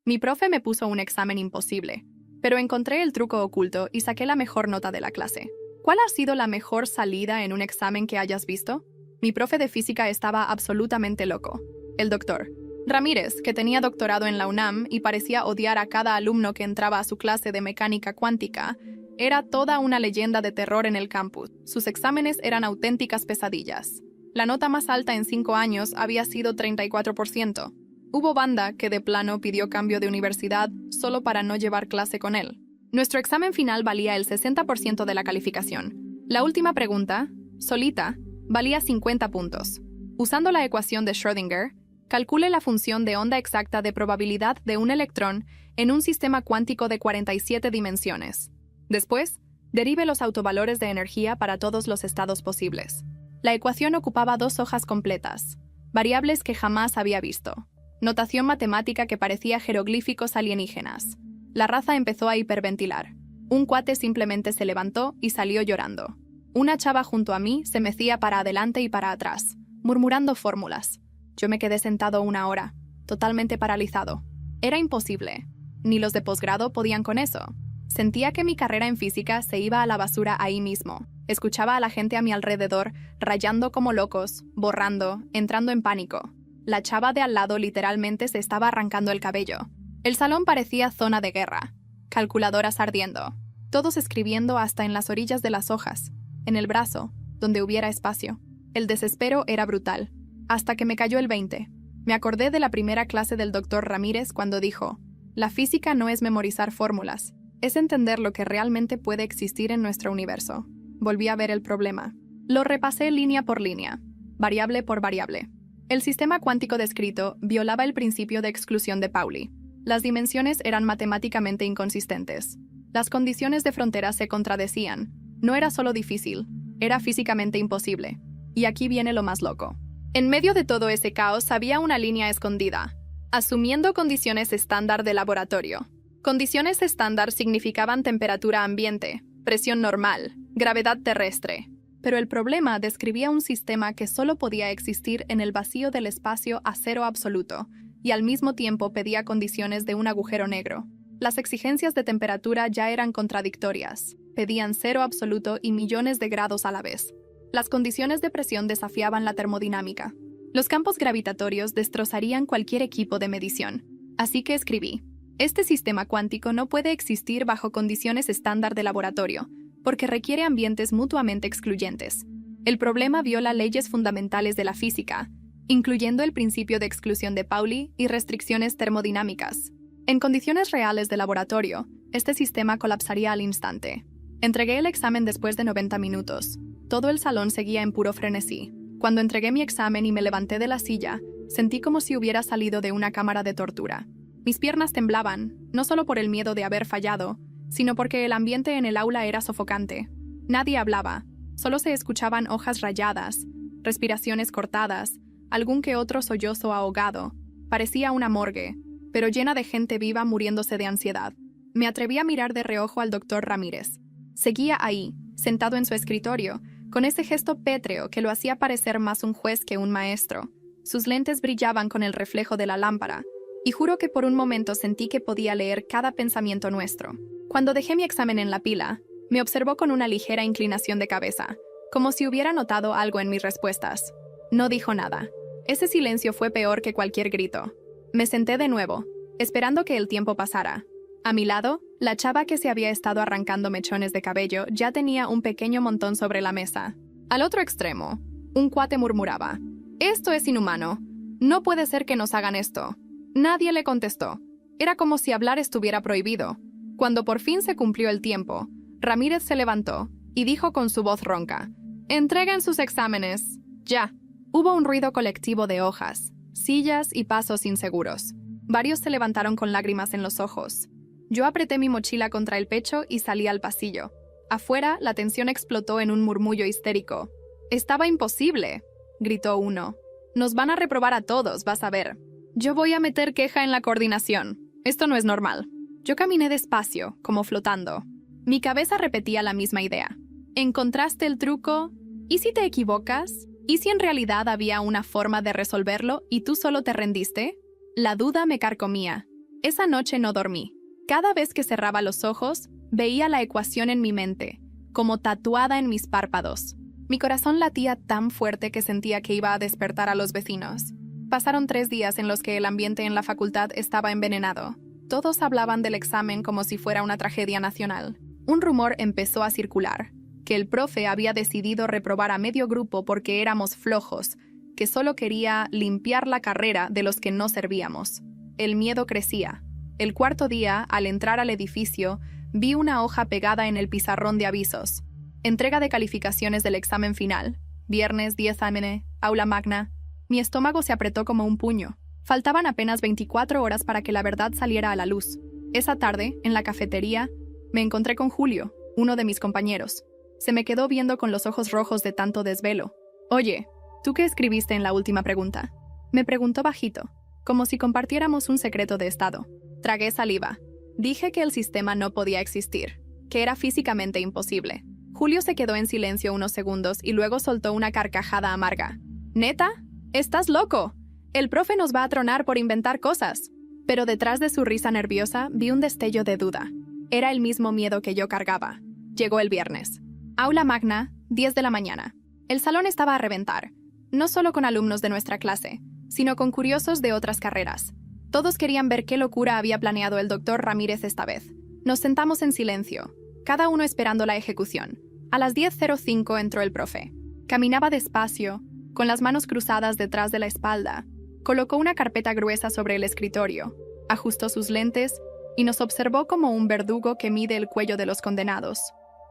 Mi profe me puso un examen imposible, pero encontré el truco oculto y saqué la mejor nota de la clase. ¿Cuál ha sido la mejor salida en un examen que hayas visto? Mi profe de física estaba absolutamente loco. El doctor Ramírez, que tenía doctorado en la UNAM y parecía odiar a cada alumno que entraba a su clase de mecánica cuántica, era toda una leyenda de terror en el campus. Sus exámenes eran auténticas pesadillas. La nota más alta en 5 años había sido 34%. Hubo banda que de plano pidió cambio de universidad solo para no llevar clase con él. Nuestro examen final valía el 60% de la calificación. La última pregunta, solita, valía 50 puntos. Usando la ecuación de Schrödinger, calcule la función de onda exacta de probabilidad de un electrón en un sistema cuántico de 47 dimensiones. Después, derive los autovalores de energía para todos los estados posibles. La ecuación ocupaba 2 hojas completas, variables que jamás había visto, notación matemática que parecía jeroglíficos alienígenas. La raza empezó a hiperventilar. Un cuate simplemente se levantó y salió llorando. Una chava junto a mí se mecía para adelante y para atrás, murmurando fórmulas. Yo me quedé sentado 1 hora, totalmente paralizado. Era imposible. Ni los de posgrado podían con eso. Sentía que mi carrera en física se iba a la basura ahí mismo. Escuchaba a la gente a mi alrededor, rayando como locos, borrando, entrando en pánico. La chava de al lado literalmente se estaba arrancando el cabello. El salón parecía zona de guerra. Calculadoras ardiendo. Todos escribiendo hasta en las orillas de las hojas, en el brazo, donde hubiera espacio. El desespero era brutal. Hasta que me cayó el 20. Me acordé de la primera clase del doctor Ramírez cuando dijo: la física no es memorizar fórmulas, es entender lo que realmente puede existir en nuestro universo. Volví a ver el problema. Lo repasé línea por línea, variable por variable. El sistema cuántico descrito violaba el principio de exclusión de Pauli. Las dimensiones eran matemáticamente inconsistentes. Las condiciones de frontera se contradecían. No era solo difícil, era físicamente imposible. Y aquí viene lo más loco. En medio de todo ese caos había una línea escondida, asumiendo condiciones estándar de laboratorio. Condiciones estándar significaban temperatura ambiente, presión normal, gravedad terrestre. Pero el problema describía un sistema que solo podía existir en el vacío del espacio a cero absoluto, y al mismo tiempo pedía condiciones de un agujero negro. Las exigencias de temperatura ya eran contradictorias. Pedían cero absoluto y millones de grados a la vez. Las condiciones de presión desafiaban la termodinámica. Los campos gravitatorios destrozarían cualquier equipo de medición. Así que escribí: este sistema cuántico no puede existir bajo condiciones estándar de laboratorio, porque requiere ambientes mutuamente excluyentes. El problema viola leyes fundamentales de la física, incluyendo el principio de exclusión de Pauli y restricciones termodinámicas. En condiciones reales de laboratorio, este sistema colapsaría al instante. Entregué el examen después de 90 minutos. Todo el salón seguía en puro frenesí. Cuando entregué mi examen y me levanté de la silla, sentí como si hubiera salido de una cámara de tortura. Mis piernas temblaban, no solo por el miedo de haber fallado, sino porque el ambiente en el aula era sofocante. Nadie hablaba, solo se escuchaban hojas rayadas, respiraciones cortadas, algún que otro sollozo ahogado. Parecía una morgue, pero llena de gente viva muriéndose de ansiedad. Me atreví a mirar de reojo al doctor Ramírez. Seguía ahí, sentado en su escritorio, con ese gesto pétreo que lo hacía parecer más un juez que un maestro. Sus lentes brillaban con el reflejo de la lámpara, y juro que por un momento sentí que podía leer cada pensamiento nuestro. Cuando dejé mi examen en la pila, me observó con una ligera inclinación de cabeza, como si hubiera notado algo en mis respuestas. No dijo nada. Ese silencio fue peor que cualquier grito. Me senté de nuevo, esperando que el tiempo pasara. A mi lado, la chava que se había estado arrancando mechones de cabello ya tenía un pequeño montón sobre la mesa. Al otro extremo, un cuate murmuraba: «Esto es inhumano. No puede ser que nos hagan esto». Nadie le contestó. Era como si hablar estuviera prohibido. Cuando por fin se cumplió el tiempo, Ramírez se levantó y dijo con su voz ronca: «Entreguen sus exámenes. Ya». Hubo un ruido colectivo de hojas, sillas y pasos inseguros. Varios se levantaron con lágrimas en los ojos. Yo apreté mi mochila contra el pecho y salí al pasillo. Afuera, la tensión explotó en un murmullo histérico. «Estaba imposible», gritó uno. «Nos van a reprobar a todos, vas a ver. Yo voy a meter queja en la coordinación. Esto no es normal». Yo caminé despacio, como flotando. Mi cabeza repetía la misma idea. ¿Encontraste el truco? ¿Y si te equivocas? ¿Y si en realidad había una forma de resolverlo y tú solo te rendiste? La duda me carcomía. Esa noche no dormí. Cada vez que cerraba los ojos, veía la ecuación en mi mente, como tatuada en mis párpados. Mi corazón latía tan fuerte que sentía que iba a despertar a los vecinos. Pasaron 3 días en los que el ambiente en la facultad estaba envenenado. Todos hablaban del examen como si fuera una tragedia nacional. Un rumor empezó a circular, que el profe había decidido reprobar a medio grupo porque éramos flojos, que solo quería limpiar la carrera de los que no servíamos. El miedo crecía. El cuarto día, al entrar al edificio, vi una hoja pegada en el pizarrón de avisos. Entrega de calificaciones del examen final. Viernes 10 am, aula magna. Mi estómago se apretó como un puño. Faltaban apenas 24 horas para que la verdad saliera a la luz. Esa tarde, en la cafetería, me encontré con Julio, uno de mis compañeros. Se me quedó viendo con los ojos rojos de tanto desvelo. «Oye, ¿tú qué escribiste en la última pregunta?», me preguntó bajito, como si compartiéramos un secreto de estado. Tragué saliva. Dije que el sistema no podía existir, que era físicamente imposible. Julio se quedó en silencio unos segundos y luego soltó una carcajada amarga. «¿Neta? ¡Estás loco! El profe nos va a tronar por inventar cosas». Pero detrás de su risa nerviosa vi un destello de duda. Era el mismo miedo que yo cargaba. Llegó el viernes. Aula magna, 10 de la mañana. El salón estaba a reventar, no solo con alumnos de nuestra clase, sino con curiosos de otras carreras. Todos querían ver qué locura había planeado el doctor Ramírez esta vez. Nos sentamos en silencio, cada uno esperando la ejecución. A las 10:05 entró el profe. Caminaba despacio, con las manos cruzadas detrás de la espalda. Colocó una carpeta gruesa sobre el escritorio, ajustó sus lentes y nos observó como un verdugo que mide el cuello de los condenados.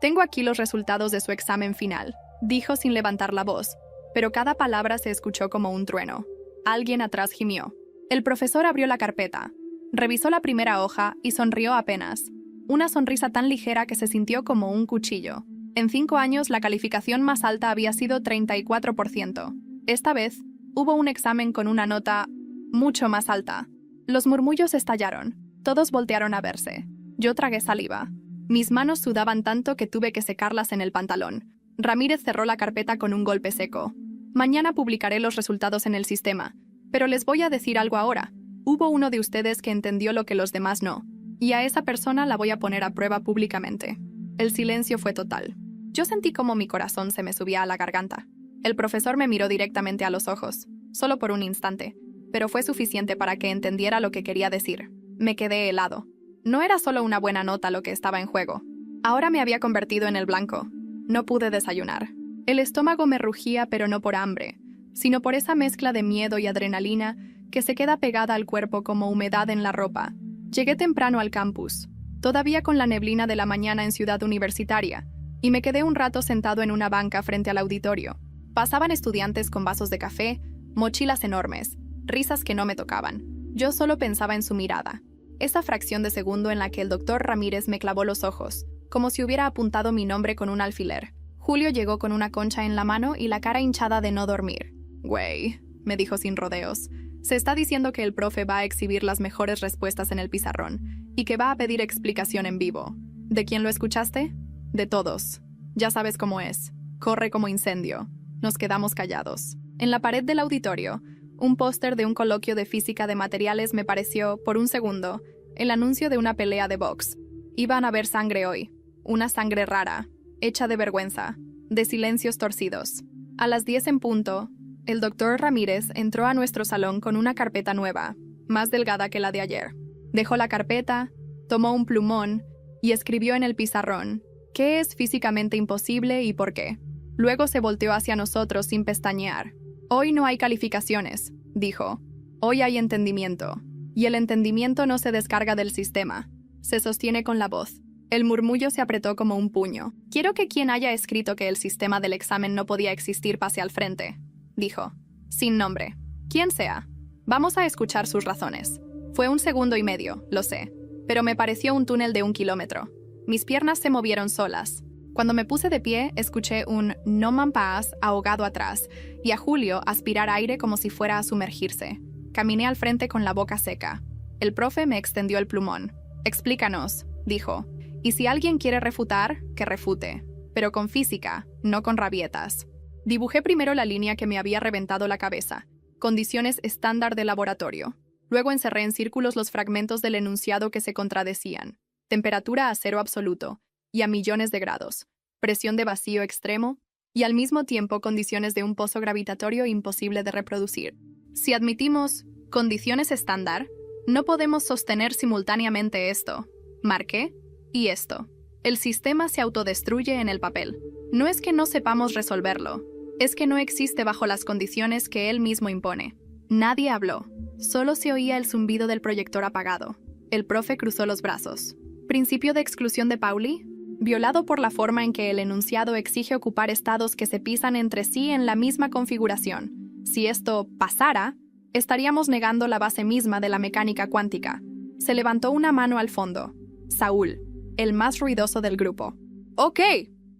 «Tengo aquí los resultados de su examen final», dijo sin levantar la voz, pero cada palabra se escuchó como un trueno. Alguien atrás gimió. El profesor abrió la carpeta, revisó la primera hoja y sonrió apenas. Una sonrisa tan ligera que se sintió como un cuchillo. En 5 años, la calificación más alta había sido 34%. Esta vez, hubo un examen con una nota mucho más alta. Los murmullos estallaron. Todos voltearon a verse. Yo tragué saliva. Mis manos sudaban tanto que tuve que secarlas en el pantalón. Ramírez cerró la carpeta con un golpe seco. «Mañana publicaré los resultados en el sistema. Pero les voy a decir algo ahora. Hubo uno de ustedes que entendió lo que los demás no. Y a esa persona la voy a poner a prueba públicamente». El silencio fue total. Yo sentí como mi corazón se me subía a la garganta. El profesor me miró directamente a los ojos, solo por un instante, pero fue suficiente para que entendiera lo que quería decir. Me quedé helado. No era solo una buena nota lo que estaba en juego. Ahora me había convertido en el blanco. No pude desayunar. El estómago me rugía, pero no por hambre, sino por esa mezcla de miedo y adrenalina que se queda pegada al cuerpo como humedad en la ropa. Llegué temprano al campus, todavía con la neblina de la mañana en Ciudad Universitaria, y me quedé un rato sentado en una banca frente al auditorio. Pasaban estudiantes con vasos de café, mochilas enormes, risas que no me tocaban. Yo solo pensaba en su mirada. Esa fracción de segundo en la que el doctor Ramírez me clavó los ojos, como si hubiera apuntado mi nombre con un alfiler. Julio llegó con una concha en la mano y la cara hinchada de no dormir. «Güey», me dijo sin rodeos, «se está diciendo que el profe va a exhibir las mejores respuestas en el pizarrón y que va a pedir explicación en vivo. ¿De quién lo escuchaste? De todos. Ya sabes cómo es. Corre como incendio». Nos quedamos callados. En la pared del auditorio, un póster de un coloquio de física de materiales me pareció, por un segundo, el anuncio de una pelea de box. Iban a ver sangre hoy. Una sangre rara, hecha de vergüenza, de silencios torcidos. A las 10 en punto, el doctor Ramírez entró a nuestro salón con una carpeta nueva, más delgada que la de ayer. Dejó la carpeta, tomó un plumón y escribió en el pizarrón qué es físicamente imposible y por qué. Luego se volteó hacia nosotros sin pestañear. «Hoy no hay calificaciones», dijo. «Hoy hay entendimiento. Y el entendimiento no se descarga del sistema. Se sostiene con la voz». El murmullo se apretó como un puño. «Quiero que quien haya escrito que el sistema del examen no podía existir pase al frente», dijo. «Sin nombre. Quien sea. Vamos a escuchar sus razones». Fue 1 segundo y medio, lo sé, pero me pareció un túnel de 1 kilómetro. Mis piernas se movieron solas. Cuando me puse de pie, escuché un «no mampas» ahogado atrás y a Julio aspirar aire como si fuera a sumergirse. Caminé al frente con la boca seca. El profe me extendió el plumón. «Explícanos», dijo. «Y si alguien quiere refutar, que refute. Pero con física, no con rabietas». Dibujé primero la línea que me había reventado la cabeza. Condiciones estándar de laboratorio. Luego encerré en círculos los fragmentos del enunciado que se contradecían. Temperatura a 0 absoluto y a millones de grados. Presión de vacío extremo y al mismo tiempo condiciones de un pozo gravitatorio imposible de reproducir. Si admitimos condiciones estándar, no podemos sostener simultáneamente esto, marqué, y esto. El sistema se autodestruye en el papel. No es que no sepamos resolverlo, es que no existe bajo las condiciones que él mismo impone. Nadie habló, solo se oía el zumbido del proyector apagado. El profe cruzó los brazos. ¿Principio de exclusión de Pauli? Violado por la forma en que el enunciado exige ocupar estados que se pisan entre sí en la misma configuración. Si esto pasara, estaríamos negando la base misma de la mecánica cuántica. Se levantó una mano al fondo. Saúl, el más ruidoso del grupo. Ok,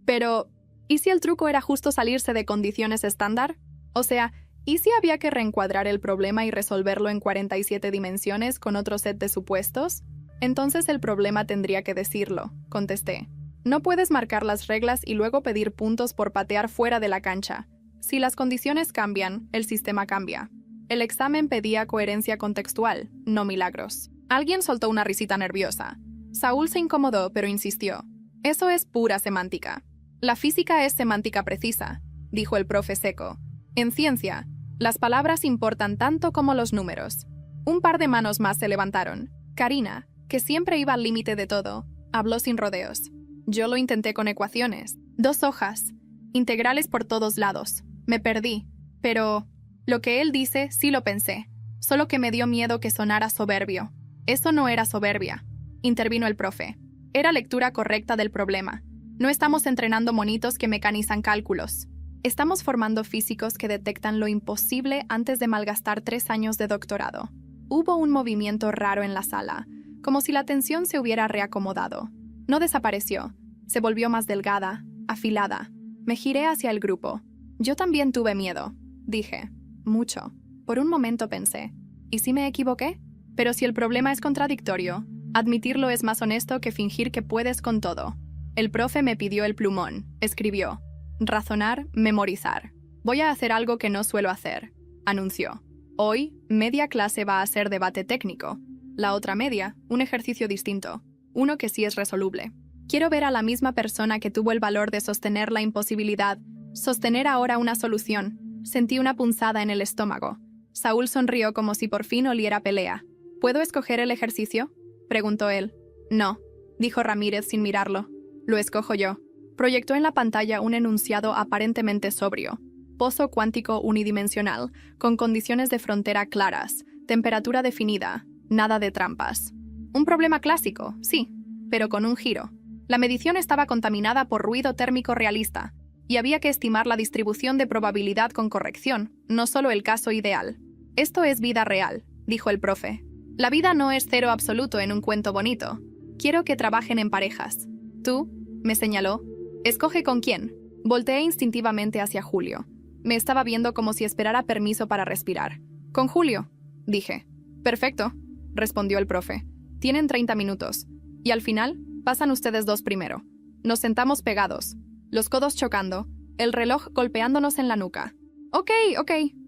pero ¿y si el truco era justo salirse de condiciones estándar? O sea, ¿y si había que reencuadrar el problema y resolverlo en 47 dimensiones con otro set de supuestos? Entonces el problema tendría que decirlo, contesté. No puedes marcar las reglas y luego pedir puntos por patear fuera de la cancha. Si las condiciones cambian, el sistema cambia. El examen pedía coherencia contextual, no milagros. Alguien soltó una risita nerviosa. Saúl se incomodó, pero insistió. Eso es pura semántica. La física es semántica precisa, dijo el profe seco. En ciencia, las palabras importan tanto como los números. Un par de manos más se levantaron. Karina, que siempre iba al límite de todo, habló sin rodeos. Yo lo intenté con ecuaciones. 2 hojas. Integrales por todos lados. Me perdí. Pero lo que él dice sí lo pensé. Solo que me dio miedo que sonara soberbio. Eso no era soberbia, intervino el profe. Era lectura correcta del problema. No estamos entrenando monitos que mecanizan cálculos. Estamos formando físicos que detectan lo imposible antes de malgastar 3 años de doctorado. Hubo un movimiento raro en la sala, como si la tensión se hubiera reacomodado. No desapareció. Se volvió más delgada, afilada. Me giré hacia el grupo. Yo también tuve miedo, dije. Mucho. Por un momento pensé, ¿y si me equivoqué? Pero si el problema es contradictorio, admitirlo es más honesto que fingir que puedes con todo. El profe me pidió el plumón. Escribió. Razonar, memorizar. Voy a hacer algo que no suelo hacer, anunció. Hoy, media clase va a ser debate técnico. La otra media, un ejercicio distinto. Uno que sí es resoluble. Quiero ver a la misma persona que tuvo el valor de sostener la imposibilidad, sostener ahora una solución. Sentí una punzada en el estómago. Saúl sonrió como si por fin oliera pelea. ¿Puedo escoger el ejercicio?, preguntó él. No, dijo Ramírez sin mirarlo. Lo escojo yo. Proyectó en la pantalla un enunciado aparentemente sobrio. Pozo cuántico unidimensional, con condiciones de frontera claras, temperatura definida, nada de trampas. Un problema clásico, sí, pero con un giro. La medición estaba contaminada por ruido térmico realista, y había que estimar la distribución de probabilidad con corrección, no solo el caso ideal. Esto es vida real, dijo el profe. La vida no es 0 absoluto en un cuento bonito. Quiero que trabajen en parejas. Tú, me señaló. Escoge con quién. Volteé instintivamente hacia Julio. Me estaba viendo como si esperara permiso para respirar. Con Julio, dije. Perfecto, respondió el profe. Tienen 30 minutos. Y al final, pasan ustedes 2 primero. Nos sentamos pegados, los codos chocando, el reloj golpeándonos en la nuca. Ok,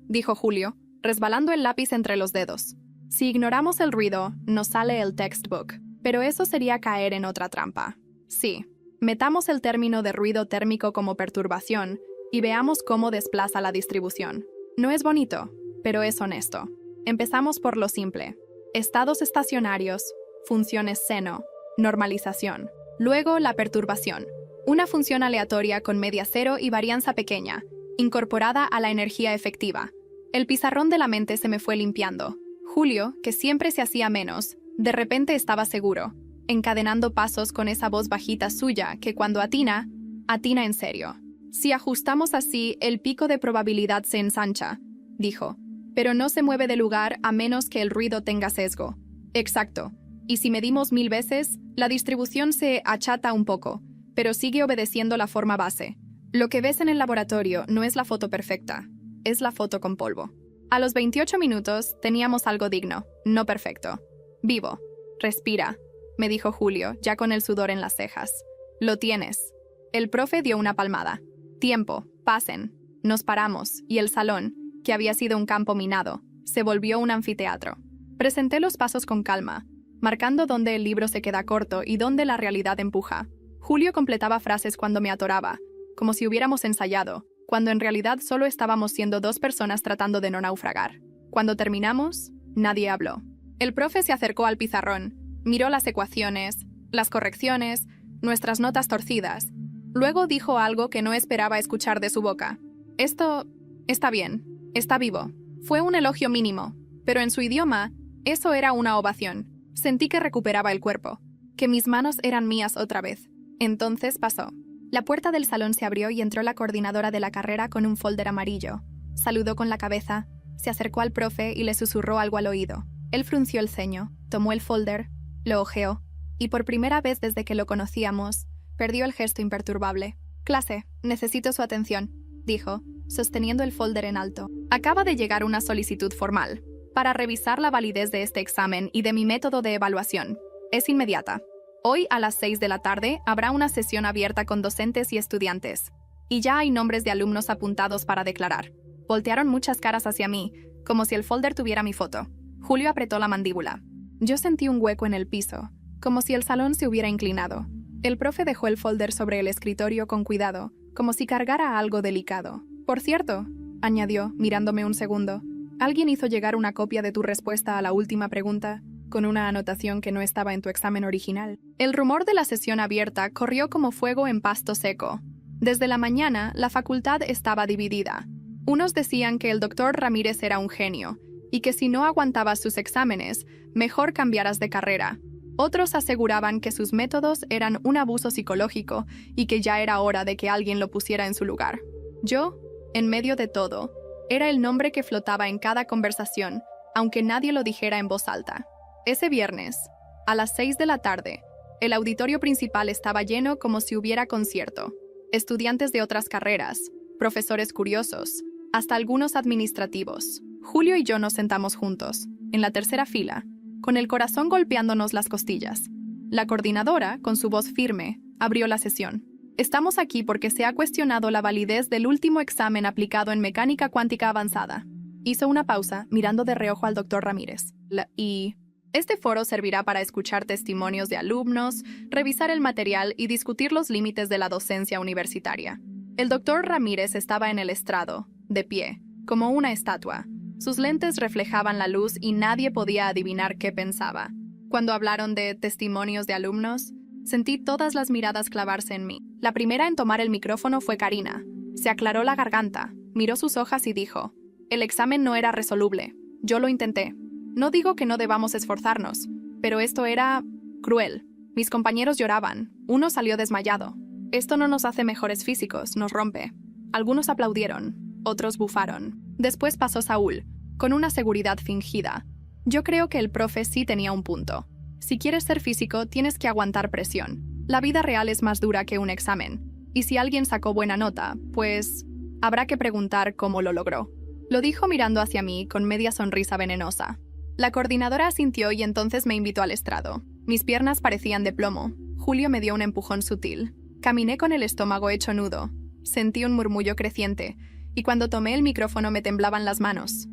dijo Julio, resbalando el lápiz entre los dedos. Si ignoramos el ruido, nos sale el textbook. Pero eso sería caer en otra trampa. Sí. Metamos el término de ruido térmico como perturbación y veamos cómo desplaza la distribución. No es bonito, pero es honesto. Empezamos por lo simple. Estados estacionarios, funciones seno, normalización. Luego la perturbación. Una función aleatoria con media cero y varianza pequeña, incorporada a la energía efectiva. El pizarrón de la mente se me fue limpiando. Julio, que siempre se hacía menos, de repente estaba seguro, encadenando pasos con esa voz bajita suya que cuando atina en serio. Si ajustamos así, el pico de probabilidad se ensancha, dijo, pero no se mueve de lugar a menos que el ruido tenga sesgo. Exacto. Y si medimos 1000 veces, la distribución se achata un poco, pero sigue obedeciendo la forma base. Lo que ves en el laboratorio no es la foto perfecta, es la foto con polvo. A los 28 minutos teníamos algo digno, no perfecto. Vivo. Respira, me dijo Julio, ya con el sudor en las cejas. Lo tienes. El profe dio una palmada. Tiempo, pasen. Nos paramos, y el salón, que había sido un campo minado, se volvió un anfiteatro. Presenté los pasos con calma, marcando dónde el libro se queda corto y dónde la realidad empuja. Julio completaba frases cuando me atoraba, como si hubiéramos ensayado, cuando en realidad solo estábamos siendo dos personas tratando de no naufragar. Cuando terminamos, nadie habló. El profe se acercó al pizarrón, miró las ecuaciones, las correcciones, nuestras notas torcidas. Luego dijo algo que no esperaba escuchar de su boca. Esto está bien, está vivo. Fue un elogio mínimo, pero en su idioma, eso era una ovación. Sentí que recuperaba el cuerpo, que mis manos eran mías otra vez. Entonces pasó. La puerta del salón se abrió y entró la coordinadora de la carrera con un folder amarillo. Saludó con la cabeza, se acercó al profe y le susurró algo al oído. Él frunció el ceño, tomó el folder, lo hojeó, y por primera vez desde que lo conocíamos, perdió el gesto imperturbable. «Clase, necesito su atención», dijo, sosteniendo el folder en alto. «Acaba de llegar una solicitud formal para revisar la validez de este examen y de mi método de evaluación. Es inmediata. Hoy a las 6 de la tarde habrá una sesión abierta con docentes y estudiantes. Y ya hay nombres de alumnos apuntados para declarar». Voltearon muchas caras hacia mí, como si el folder tuviera mi foto. Julio apretó la mandíbula. Yo sentí un hueco en el piso, como si el salón se hubiera inclinado. El profe dejó el folder sobre el escritorio con cuidado, como si cargara algo delicado. «Por cierto», añadió, mirándome un segundo, «alguien hizo llegar una copia de tu respuesta a la última pregunta, con una anotación que no estaba en tu examen original». El rumor de la sesión abierta corrió como fuego en pasto seco. Desde la mañana, la facultad estaba dividida. Unos decían que el doctor Ramírez era un genio, y que si no aguantabas sus exámenes, mejor cambiaras de carrera. Otros aseguraban que sus métodos eran un abuso psicológico y que ya era hora de que alguien lo pusiera en su lugar. Yo, en medio de todo, era el nombre que flotaba en cada conversación, aunque nadie lo dijera en voz alta. Ese viernes, a las 6 de la tarde, el auditorio principal estaba lleno como si hubiera concierto. Estudiantes de otras carreras, profesores curiosos, hasta algunos administrativos. Julio y yo nos sentamos juntos, en la tercera fila, con el corazón golpeándonos las costillas. La coordinadora, con su voz firme, abrió la sesión. «Estamos aquí porque se ha cuestionado la validez del último examen aplicado en mecánica cuántica avanzada». Hizo una pausa, mirando de reojo al doctor Ramírez. Este foro servirá para escuchar testimonios de alumnos, revisar el material y discutir los límites de la docencia universitaria». El doctor Ramírez estaba en el estrado, de pie, como una estatua. Sus lentes reflejaban la luz y nadie podía adivinar qué pensaba. Cuando hablaron de testimonios de alumnos, sentí todas las miradas clavarse en mí. La primera en tomar el micrófono fue Karina. Se aclaró la garganta, miró sus hojas y dijo: «El examen no era resoluble. Yo lo intenté. No digo que no debamos esforzarnos, pero esto era cruel. Mis compañeros lloraban. Uno salió desmayado. Esto no nos hace mejores físicos, nos rompe». Algunos aplaudieron, otros bufaron. Después pasó Saúl, con una seguridad fingida. Yo creo que el profe sí tenía un punto. Si quieres ser físico, tienes que aguantar presión. La vida real es más dura que un examen. Y si alguien sacó buena nota, pues habrá que preguntar cómo lo logró. Lo dijo mirando hacia mí con media sonrisa venenosa. La coordinadora asintió y entonces me invitó al estrado. Mis piernas parecían de plomo. Julio me dio un empujón sutil. Caminé con el estómago hecho nudo. Sentí un murmullo creciente, y cuando tomé el micrófono me temblaban las manos.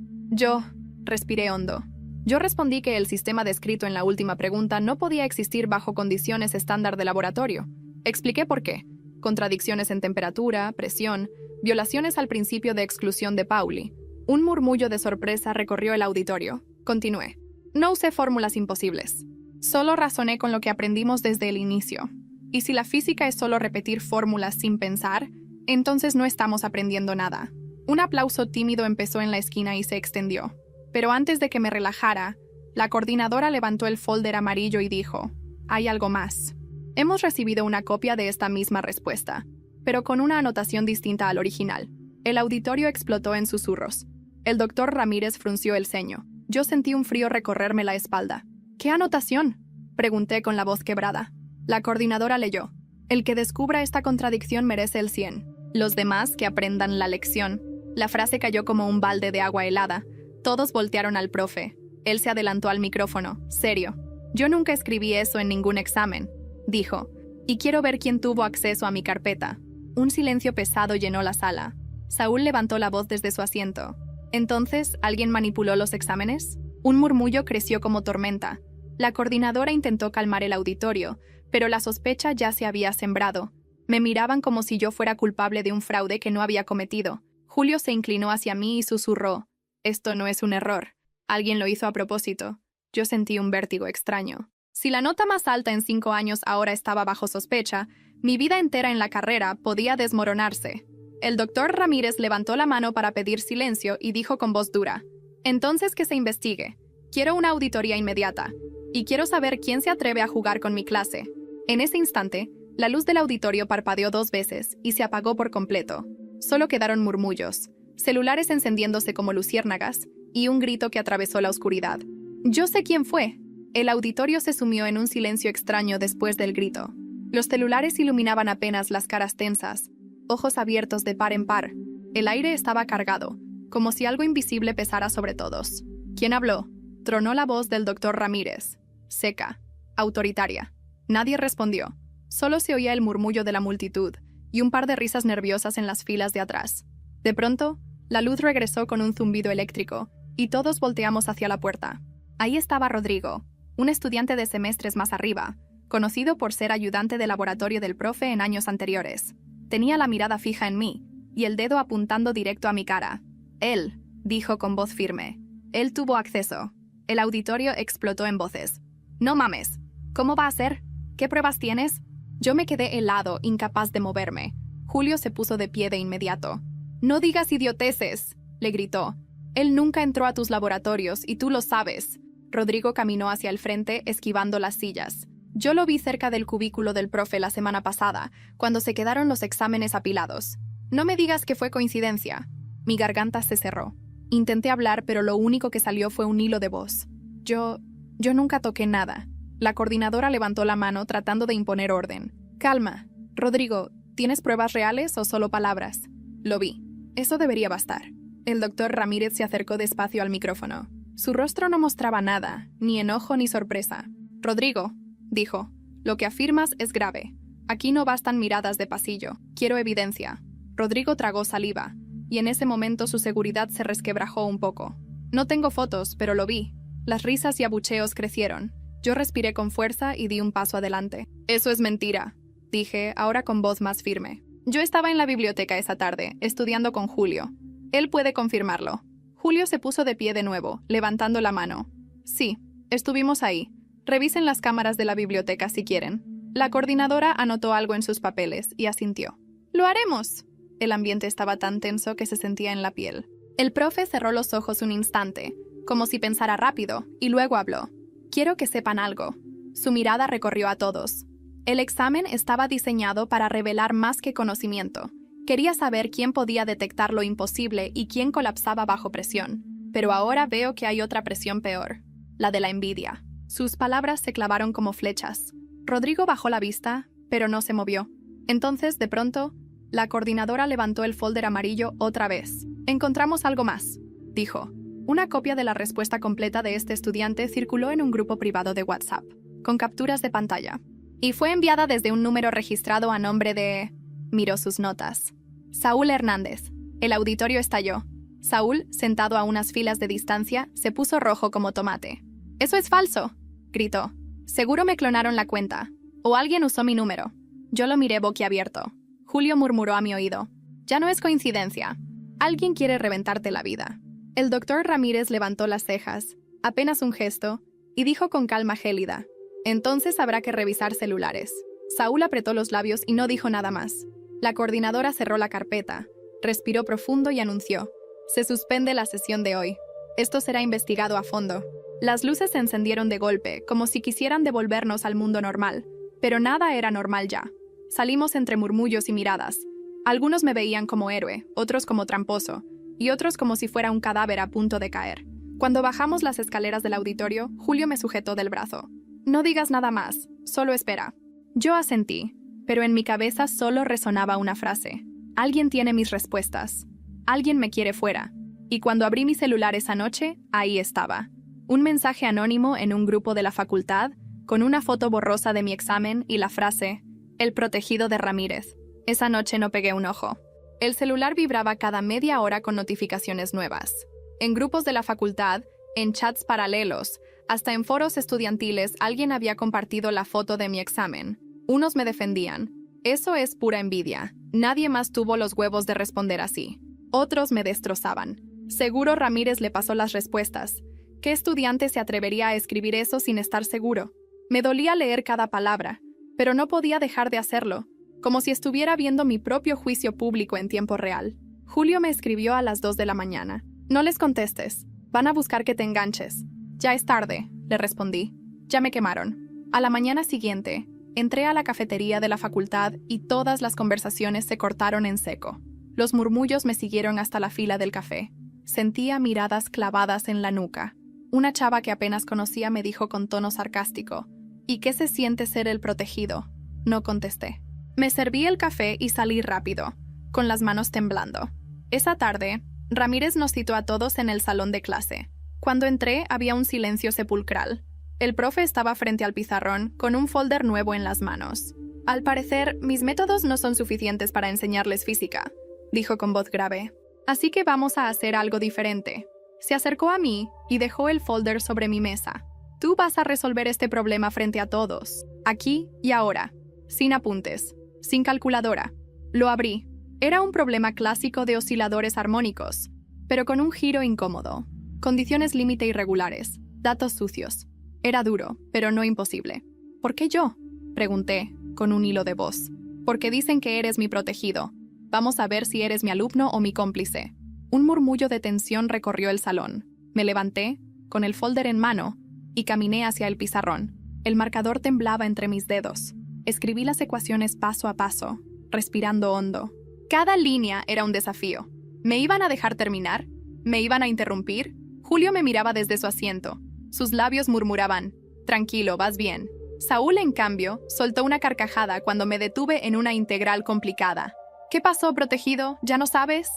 Respiré hondo. Yo respondí que el sistema descrito en la última pregunta no podía existir bajo condiciones estándar de laboratorio. Expliqué por qué. Contradicciones en temperatura, presión, violaciones al principio de exclusión de Pauli. Un murmullo de sorpresa recorrió el auditorio. Continué. No usé fórmulas imposibles. Solo razoné con lo que aprendimos desde el inicio. Y si la física es solo repetir fórmulas sin pensar, entonces no estamos aprendiendo nada. Un aplauso tímido empezó en la esquina y se extendió. Pero antes de que me relajara, la coordinadora levantó el folder amarillo y dijo: «Hay algo más. Hemos recibido una copia de esta misma respuesta, pero con una anotación distinta al original». El auditorio explotó en susurros. El doctor Ramírez frunció el ceño. Yo sentí un frío recorrerme la espalda. «¿Qué anotación?», pregunté con la voz quebrada. La coordinadora leyó: «El que descubra esta contradicción merece el 100. Los demás que aprendan la lección». La frase cayó como un balde de agua helada. Todos voltearon al profe. Él se adelantó al micrófono. Serio. «Yo nunca escribí eso en ningún examen», dijo. «Y quiero ver quién tuvo acceso a mi carpeta». Un silencio pesado llenó la sala. Saúl levantó la voz desde su asiento. «¿Entonces alguien manipuló los exámenes?». Un murmullo creció como tormenta. La coordinadora intentó calmar el auditorio, pero la sospecha ya se había sembrado. Me miraban como si yo fuera culpable de un fraude que no había cometido. Julio se inclinó hacia mí y susurró: «Esto no es un error. Alguien lo hizo a propósito». Yo sentí un vértigo extraño. Si la nota más alta en 5 años ahora estaba bajo sospecha, mi vida entera en la carrera podía desmoronarse. El doctor Ramírez levantó la mano para pedir silencio y dijo con voz dura: «Entonces que se investigue. Quiero una auditoría inmediata. Y quiero saber quién se atreve a jugar con mi clase». En ese instante, la luz del auditorio parpadeó 2 veces y se apagó por completo. Solo quedaron murmullos, celulares encendiéndose como luciérnagas y un grito que atravesó la oscuridad. Yo sé quién fue. El auditorio se sumió en un silencio extraño después del grito. Los celulares iluminaban apenas las caras tensas, ojos abiertos de par en par. El aire estaba cargado, como si algo invisible pesara sobre todos. ¿Quién habló? Tronó la voz del doctor Ramírez, seca, autoritaria. Nadie respondió. Solo se oía el murmullo de la multitud y un par de risas nerviosas en las filas de atrás. De pronto, la luz regresó con un zumbido eléctrico y todos volteamos hacia la puerta. Ahí estaba Rodrigo, un estudiante de semestres más arriba, conocido por ser ayudante de laboratorio del profe en años anteriores. Tenía la mirada fija en mí y el dedo apuntando directo a mi cara. «Él», dijo con voz firme. «Él tuvo acceso». El auditorio explotó en voces. «No mames. ¿Cómo va a ser? ¿Qué pruebas tienes?» Yo me quedé helado, incapaz de moverme. Julio se puso de pie de inmediato. «No digas idioteces», le gritó. «Él nunca entró a tus laboratorios y tú lo sabes». Rodrigo caminó hacia el frente, esquivando las sillas. Yo lo vi cerca del cubículo del profe la semana pasada, cuando se quedaron los exámenes apilados. «No me digas que fue coincidencia». Mi garganta se cerró. Intenté hablar, pero lo único que salió fue un hilo de voz. Yo nunca toqué nada». La coordinadora levantó la mano tratando de imponer orden. «Calma. Rodrigo, ¿tienes pruebas reales o solo palabras?» Lo vi. Eso debería bastar. El doctor Ramírez se acercó despacio al micrófono. Su rostro no mostraba nada, ni enojo ni sorpresa. «Rodrigo», dijo, «lo que afirmas es grave. Aquí no bastan miradas de pasillo. Quiero evidencia». Rodrigo tragó saliva, y en ese momento su seguridad se resquebrajó un poco. «No tengo fotos, pero lo vi». Las risas y abucheos crecieron. Yo respiré con fuerza y di un paso adelante. «Eso es mentira», dije, ahora con voz más firme. «Yo estaba en la biblioteca esa tarde, estudiando con Julio. Él puede confirmarlo». Julio se puso de pie de nuevo, levantando la mano. «Sí, estuvimos ahí. Revisen las cámaras de la biblioteca si quieren». La coordinadora anotó algo en sus papeles y asintió. «¡Lo haremos!». El ambiente estaba tan tenso que se sentía en la piel. El profe cerró los ojos un instante, como si pensara rápido, y luego habló. «Quiero que sepan algo». Su mirada recorrió a todos. El examen estaba diseñado para revelar más que conocimiento. Quería saber quién podía detectar lo imposible y quién colapsaba bajo presión. Pero ahora veo que hay otra presión peor, la de la envidia. Sus palabras se clavaron como flechas. Rodrigo bajó la vista, pero no se movió. Entonces, de pronto, la coordinadora levantó el folder amarillo otra vez. «Encontramos algo más», dijo. Una copia de la respuesta completa de este estudiante circuló en un grupo privado de WhatsApp, con capturas de pantalla. Y fue enviada desde un número registrado a nombre de... Miró sus notas. Saúl Hernández. El auditorio estalló. Saúl, sentado a unas filas de distancia, se puso rojo como tomate. «¡Eso es falso!», gritó. «Seguro me clonaron la cuenta. O alguien usó mi número». Yo lo miré boquiabierto. Julio murmuró a mi oído. «Ya no es coincidencia. Alguien quiere reventarte la vida». El doctor Ramírez levantó las cejas, apenas un gesto, y dijo con calma gélida: «Entonces habrá que revisar celulares». Saúl apretó los labios y no dijo nada más. La coordinadora cerró la carpeta, respiró profundo y anunció: «Se suspende la sesión de hoy. Esto será investigado a fondo». Las luces se encendieron de golpe, como si quisieran devolvernos al mundo normal, pero nada era normal ya. Salimos entre murmullos y miradas. Algunos me veían como héroe, otros como tramposo, y otros como si fuera un cadáver a punto de caer. Cuando bajamos las escaleras del auditorio, Julio me sujetó del brazo. «No digas nada más, solo espera». Yo asentí, pero en mi cabeza solo resonaba una frase. Alguien tiene mis respuestas. Alguien me quiere fuera. Y cuando abrí mi celular esa noche, ahí estaba. Un mensaje anónimo en un grupo de la facultad, con una foto borrosa de mi examen y la frase: «El protegido de Ramírez». Esa noche no pegué un ojo. El celular vibraba cada media hora con notificaciones nuevas. En grupos de la facultad, en chats paralelos, hasta en foros estudiantiles alguien había compartido la foto de mi examen. Unos me defendían. Eso es pura envidia. Nadie más tuvo los huevos de responder así. Otros me destrozaban. Seguro Ramírez le pasó las respuestas. ¿Qué estudiante se atrevería a escribir eso sin estar seguro? Me dolía leer cada palabra, pero no podía dejar de hacerlo, como si estuviera viendo mi propio juicio público en tiempo real. Julio me escribió a las 2 de la mañana. No les contestes. Van a buscar que te enganches. Ya es tarde, le respondí. Ya me quemaron. A la mañana siguiente, entré a la cafetería de la facultad y todas las conversaciones se cortaron en seco. Los murmullos me siguieron hasta la fila del café. Sentía miradas clavadas en la nuca. Una chava que apenas conocía me dijo con tono sarcástico: ¿y qué se siente ser el protegido? No contesté. Me serví el café y salí rápido, con las manos temblando. Esa tarde, Ramírez nos citó a todos en el salón de clase. Cuando entré, había un silencio sepulcral. El profe estaba frente al pizarrón, con un folder nuevo en las manos. Al parecer, mis métodos no son suficientes para enseñarles física, dijo con voz grave. Así que vamos a hacer algo diferente. Se acercó a mí y dejó el folder sobre mi mesa. Tú vas a resolver este problema frente a todos, aquí y ahora, sin apuntes, sin calculadora. Lo abrí. Era un problema clásico de osciladores armónicos, pero con un giro incómodo. Condiciones límite irregulares, datos sucios. Era duro, pero no imposible. ¿Por qué yo?, pregunté, con un hilo de voz. Porque dicen que eres mi protegido. Vamos a ver si eres mi alumno o mi cómplice. Un murmullo de tensión recorrió el salón. Me levanté, con el folder en mano, y caminé hacia el pizarrón. El marcador temblaba entre mis dedos. Escribí las ecuaciones paso a paso, respirando hondo. Cada línea era un desafío. ¿Me iban a dejar terminar? ¿Me iban a interrumpir? Julio me miraba desde su asiento. Sus labios murmuraban: tranquilo, vas bien. Saúl, en cambio, soltó una carcajada cuando me detuve en una integral complicada. ¿Qué pasó, protegido? ¿Ya no sabes?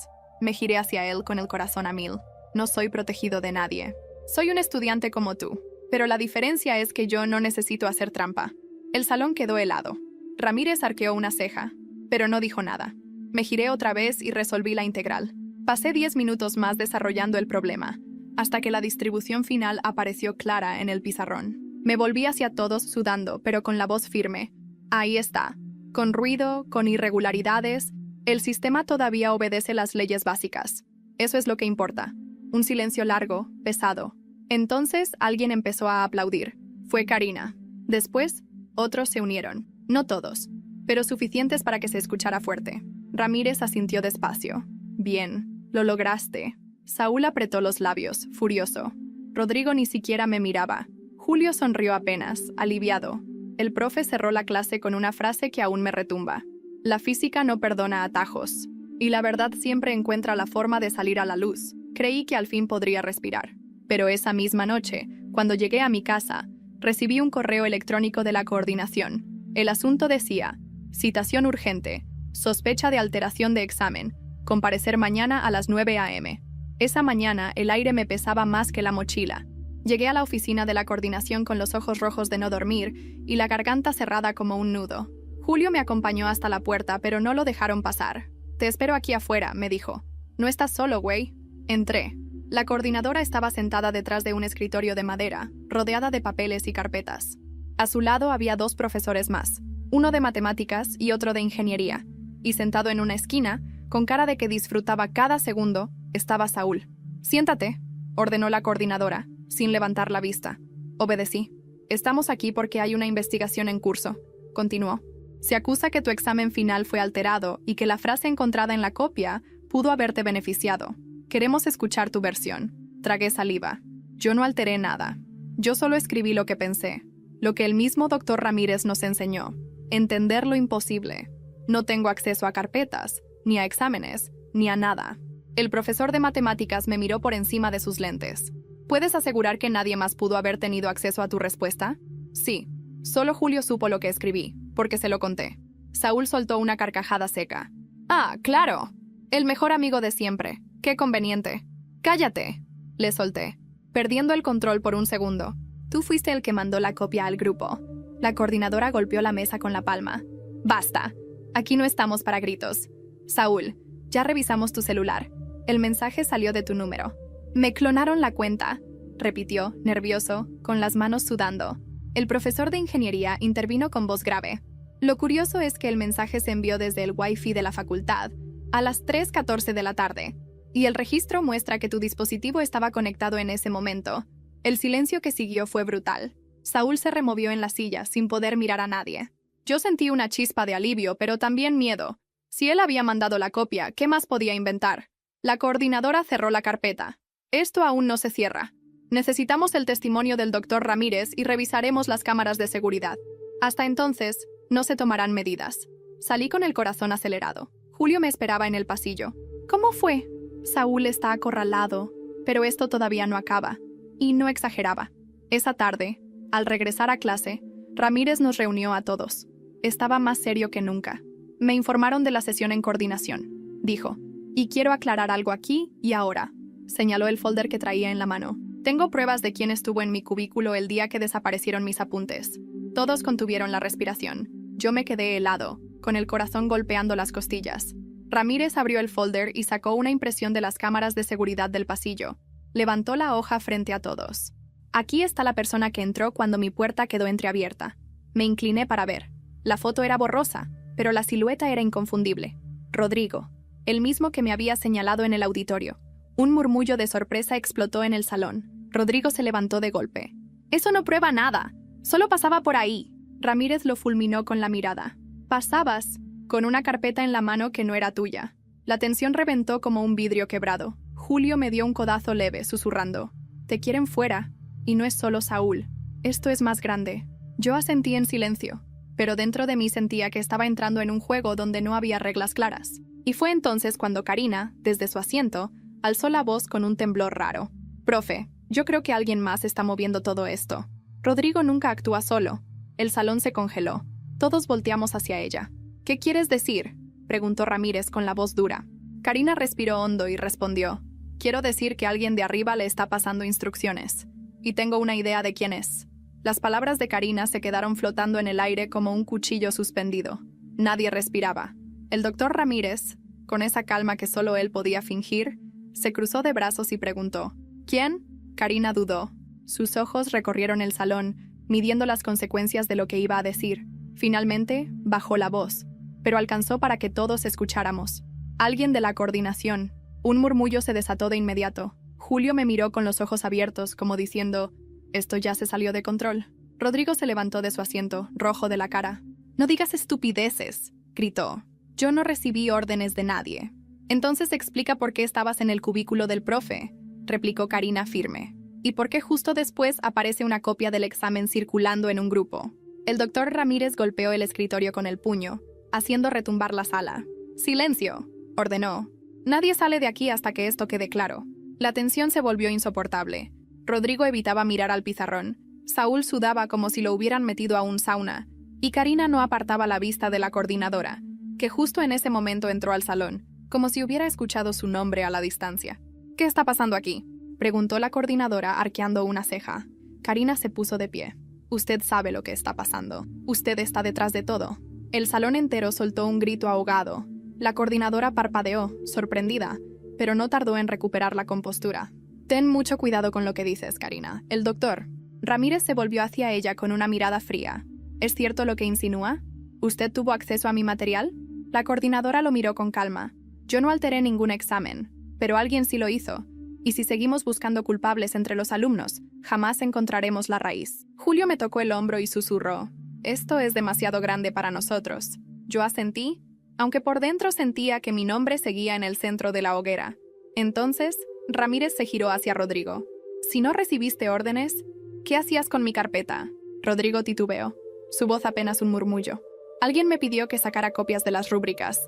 Me giré hacia él con el corazón a mil. No soy protegido de nadie. Soy un estudiante como tú, pero la diferencia es que yo no necesito hacer trampa. El salón quedó helado. Ramírez arqueó una ceja, pero no dijo nada. Me giré otra vez y resolví la integral. Pasé 10 minutos más desarrollando el problema, hasta que la distribución final apareció clara en el pizarrón. Me volví hacia todos sudando, pero con la voz firme. Ahí está. Con ruido, con irregularidades, el sistema todavía obedece las leyes básicas. Eso es lo que importa. Un silencio largo, pesado. Entonces alguien empezó a aplaudir. Fue Karina. Después, otros se unieron. No todos, pero suficientes para que se escuchara fuerte. Ramírez asintió despacio. Bien, lo lograste. Saúl apretó los labios, furioso. Rodrigo ni siquiera me miraba. Julio sonrió apenas, aliviado. El profe cerró la clase con una frase que aún me retumba. La física no perdona atajos, y la verdad siempre encuentra la forma de salir a la luz. Creí que al fin podría respirar. Pero esa misma noche, cuando llegué a mi casa, recibí un correo electrónico de la coordinación. El asunto decía: citación urgente, sospecha de alteración de examen, comparecer mañana a las 9 a.m. Esa mañana el aire me pesaba más que la mochila. Llegué a la oficina de la coordinación con los ojos rojos de no dormir y la garganta cerrada como un nudo. Julio me acompañó hasta la puerta, pero no lo dejaron pasar. Te espero aquí afuera, me dijo. No estás solo, güey. Entré. La coordinadora estaba sentada detrás de un escritorio de madera, rodeada de papeles y carpetas. A su lado había 2 profesores más, uno de matemáticas y otro de ingeniería, y sentado en una esquina, con cara de que disfrutaba cada segundo, estaba Saúl. Siéntate, ordenó la coordinadora, sin levantar la vista. Obedecí. Estamos aquí porque hay una investigación en curso, continuó. Se acusa que tu examen final fue alterado y que la frase encontrada en la copia pudo haberte beneficiado. Queremos escuchar tu versión. Tragué saliva. Yo no alteré nada. Yo solo escribí lo que pensé, lo que el mismo doctor Ramírez nos enseñó. Entender lo imposible. No tengo acceso a carpetas, ni a exámenes, ni a nada. El profesor de matemáticas me miró por encima de sus lentes. ¿Puedes asegurar que nadie más pudo haber tenido acceso a tu respuesta? Sí. Solo Julio supo lo que escribí, porque se lo conté. Saúl soltó una carcajada seca. Ah, claro. El mejor amigo de siempre. Qué conveniente. Cállate, le solté, perdiendo el control por un segundo. Tú fuiste el que mandó la copia al grupo. La coordinadora golpeó la mesa con la palma. Basta. Aquí no estamos para gritos. Saúl, ya revisamos tu celular. El mensaje salió de tu número. Me clonaron la cuenta. repitió, nervioso, con las manos sudando. El profesor de ingeniería intervino con voz grave. Lo curioso es que el mensaje se envió desde el Wi-Fi de la facultad a las 3:14 de la tarde, y el registro muestra que tu dispositivo estaba conectado en ese momento. El silencio que siguió fue brutal. Saúl se removió en la silla sin poder mirar a nadie. Yo sentí una chispa de alivio, pero también miedo. Si él había mandado la copia, ¿qué más podía inventar? La coordinadora cerró la carpeta. Esto aún no se cierra. Necesitamos el testimonio del doctor Ramírez y revisaremos las cámaras de seguridad. Hasta entonces, no se tomarán medidas. Salí con el corazón acelerado. Julio me esperaba en el pasillo. ¿Cómo fue? Saúl está acorralado, pero esto todavía no acaba. Y no exageraba. Esa tarde, al regresar a clase, Ramírez nos reunió a todos. Estaba más serio que nunca. Me informaron de la sesión en coordinación, dijo. Y quiero aclarar algo aquí y ahora. Señaló el folder que traía en la mano. Tengo pruebas de quién estuvo en mi cubículo el día que desaparecieron mis apuntes. Todos contuvieron la respiración. Yo me quedé helado, con el corazón golpeando las costillas. Ramírez abrió el folder y sacó una impresión de las cámaras de seguridad del pasillo. Levantó la hoja frente a todos. Aquí está la persona que entró cuando mi puerta quedó entreabierta. Me incliné para ver. La foto era borrosa, pero la silueta era inconfundible. Rodrigo, el mismo que me había señalado en el auditorio. Un murmullo de sorpresa explotó en el salón. Rodrigo se levantó de golpe. «Eso no prueba nada. Solo pasaba por ahí». Ramírez lo fulminó con la mirada. «Pasabas, con una carpeta en la mano que no era tuya». La tensión reventó como un vidrio quebrado. Julio me dio un codazo leve, susurrando. «Te quieren fuera. Y no es solo Saúl. Esto es más grande». Yo asentí en silencio, pero dentro de mí sentía que estaba entrando en un juego donde no había reglas claras. Y fue entonces cuando Karina, desde su asiento, alzó la voz con un temblor raro. «Profe, yo creo que alguien más está moviendo todo esto. Rodrigo nunca actúa solo». El salón se congeló. Todos volteamos hacia ella. «¿Qué quieres decir?», preguntó Ramírez con la voz dura. Karina respiró hondo y respondió. «Quiero decir que alguien de arriba le está pasando instrucciones. Y tengo una idea de quién es». Las palabras de Karina se quedaron flotando en el aire como un cuchillo suspendido. Nadie respiraba. El doctor Ramírez, con esa calma que solo él podía fingir, se cruzó de brazos y preguntó. «¿Quién?». Karina dudó. Sus ojos recorrieron el salón, midiendo las consecuencias de lo que iba a decir. Finalmente, bajó la voz, pero alcanzó para que todos escucháramos. «Alguien de la coordinación». Un murmullo se desató de inmediato. Julio me miró con los ojos abiertos, como diciendo, «Esto ya se salió de control». Rodrigo se levantó de su asiento, rojo de la cara. «No digas estupideces», gritó. «Yo no recibí órdenes de nadie». «Entonces explica por qué estabas en el cubículo del profe», replicó Karina firme. «¿Y por qué justo después aparece una copia del examen circulando en un grupo?». El doctor Ramírez golpeó el escritorio con el puño, haciendo retumbar la sala. «Silencio», ordenó. «Nadie sale de aquí hasta que esto quede claro». La tensión se volvió insoportable. Rodrigo evitaba mirar al pizarrón. Saúl sudaba como si lo hubieran metido a un sauna. Y Karina no apartaba la vista de la coordinadora, que justo en ese momento entró al salón, como si hubiera escuchado su nombre a la distancia. «¿Qué está pasando aquí?», preguntó la coordinadora arqueando una ceja. Karina se puso de pie. «Usted sabe lo que está pasando. Usted está detrás de todo». El salón entero soltó un grito ahogado. La coordinadora parpadeó, sorprendida, pero no tardó en recuperar la compostura. «Ten mucho cuidado con lo que dices, Karina. El doctor». Ramírez se volvió hacia ella con una mirada fría. «¿Es cierto lo que insinúa? ¿Usted tuvo acceso a mi material?». La coordinadora lo miró con calma. «Yo no alteré ningún examen, pero alguien sí lo hizo. Y si seguimos buscando culpables entre los alumnos, jamás encontraremos la raíz». Julio me tocó el hombro y susurró. «Esto es demasiado grande para nosotros». Yo asentí, aunque por dentro sentía que mi nombre seguía en el centro de la hoguera. Entonces, Ramírez se giró hacia Rodrigo. «Si no recibiste órdenes, ¿qué hacías con mi carpeta?». Rodrigo titubeó, su voz apenas un murmullo. «Alguien me pidió que sacara copias de las rúbricas.